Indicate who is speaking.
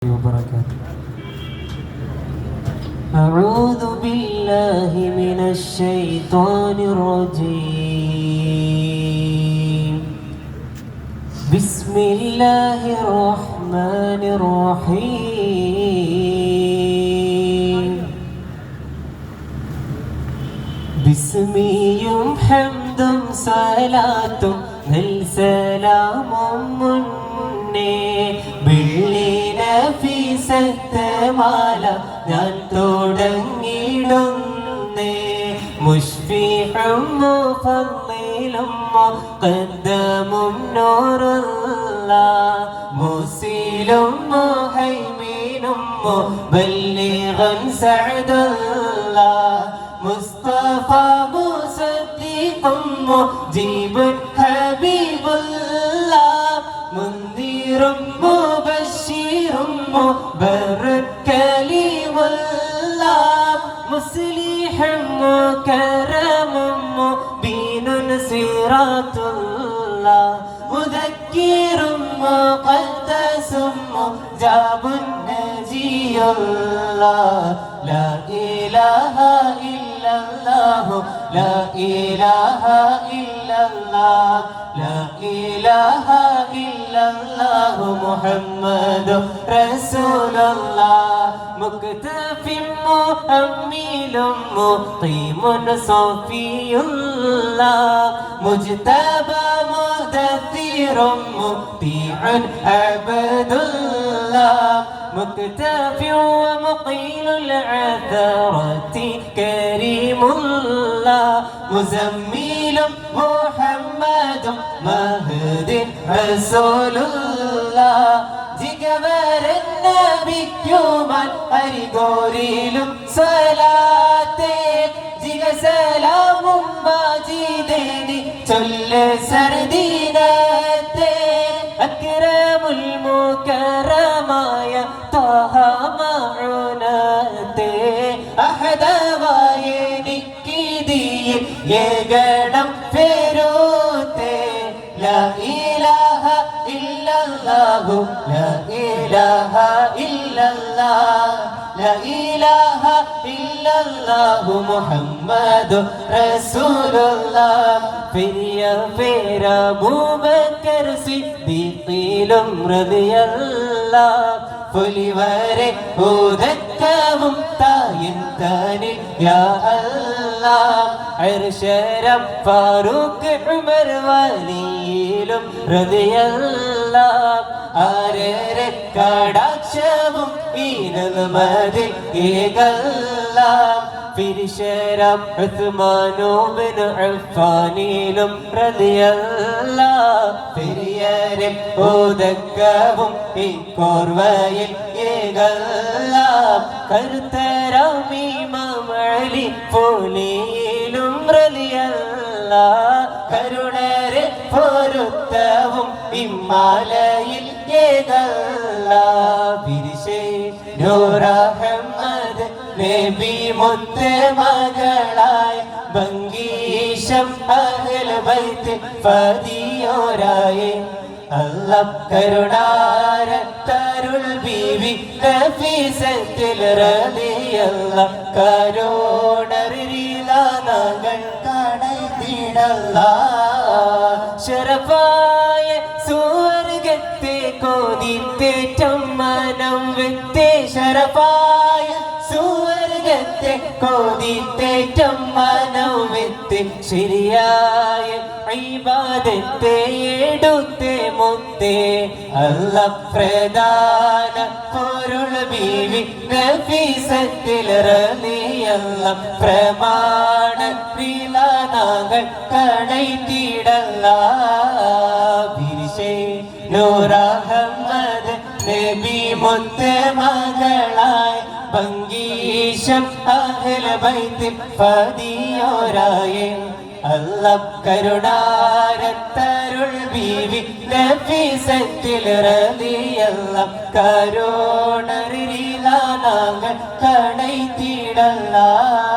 Speaker 1: وبركاته. أعوذ بالله من الشيطان الرجيم. بسم الله الرحمن الرحيم. ബിസ്മിയും ഹംദും സലാത്തും സലാമും മുന്നേ വെള്ളി നഫീസത്തമാല ഞാൻ തുടങ്ങിടുന്നേ. മുഷ്ഫിഉം മുഫദ്ദിലും മുഖദ്ദമും നൂറുല്ലാഹ് മുസീലും മുഹൈമിനും മുബല്ലിഗൻ സഅദുല്ലാഹ് മുസ്തഫ മുസദ്ദിഖും മുജീബുൻ ഹബീബുല്ലാഹ് മുൻദിറും മുബശ്ശിറും മുബർരിൻ കലീമുല്ലാഹ് മുസ്ലിഹും മുകറമും മുബീനുൻ സിറാത്തുല്ലാഹ് മുദക്കിറും മുഖദ്ദസും മുജാബുൻ നജിയുല്ലാഹ്. ലാ ഇലാഹ ഇല്ലല്ലാഹു ലാ ഇലാഹ ഇല്ലല്ലാഹ് ലാ ഇലാഹ ഇല്ലല്ലാഹു മുഹമ്മദുർ റസൂലുള്ളാഹ്. മുക്തഫിൻ മുഅമ്മിലും മുഖീമുൻ സഫിയുല്ലാഹ് മുജ്തബാ മുദത്തിറും മുതീഉൻ അബ്ദുല്ലാഹ് مكتفي ومقيل العثرة كريم الله مزميل محمد مهد رسول الله ജിഗവര നബിക്കുമാൻ അരികോരിലും സലാത്തേ ജിഗ സലാമും ബാജിദേനി ചൊല്ല് സർദീനത്തേ. അക്രമുൽ മുകറമായ ത്വഹ മഅൂനത്തേ അഹദവായ നിക്കിദിയിൽ ഏകണം ഫെരൂത്തേ. ലാ ഇലാഹ ഇല്ലല്ലാഹു ലാ ഇലാഹ ഇല്ലല്ലാഹ് ലാ ഇലാഹ ഇല്ലല്ലാഹു മുഹമ്മദുർ റസൂലുള്ളാഹ്. പെരിയ പേര അബൂബക്കർ സിദ്ദീഖിലും റളിയല്ലാഹ് പുലിവരെ ഉദക്കവും തായിൻ തനിൽ യാ അല്ലാഹ്. അർശരം ഫാറൂഖ് ഉമർ വലിയിലും റളിയല്ലാഹ് ആരരെ കടാക്ഷവും ഈനൽ മദിൽ ഏകല്ലാഹ്. ഫിരിശരം ഉസ്മാനു ബിൻ അഫ്ഫാനിലും റളിയല്ലാഹ് പെരിയരെ ഉദക്കവും ഈ കോർവയിൽ ഏകല്ലാഹ്. കരുത്തരം ഇമാം അലി പോലിയിലും റളിയല്ലാഹ് കരുണരെ പൊരുത്തവും ഇമ്മാലയിൽ ഏകല്ലാഹ്. ഫിരിശേ നൂറഹമ്മദ് നബി മുത്ത് മകളായ ബംഗീശം അഹ്ല ബൈത്ത് ഫദിയോരായേ അല്ലാഹ് കരുണാരത്തരുൾ ബീവി നഫീസത്തിൽ റളിയല്ലാഹ് കരുണറിലാനകൾ കണൈതിടല്ലാഹ്. ശരഫായ സുവർഗത്തെ കോതിത്തേറ്റം മനം വെത്തേ ശരഫായ സുവർഗത്തെ കോതിത്തേറ്റം മനം വെത്ത് ശരിയായ ഇബാദത്തെ എടുത്തേ മുത്തേ അല്ലാഹ് പ്രധാന പൊരുൾ ബീവി നഫീസത്തിൽ റളിയല്ലാഹ് പ്രമാണ പ്രിലാനകൾ കണൈതിടല്ലാഹ്. ബിരിശേ നൂറഹമ്മദ് നബി മുത്ത് മകളായ ബംഗീശം അഹ്ല ബൈത്ത് ഫദിയോരായേ അല്ലാഹ് കരുണാരത്തരുൾ ബീവി നഫീസത്തിൽ റളിയല്ലാഹ് കരുണറിലാനകൾ കണൈതിടല്ലാഹ്.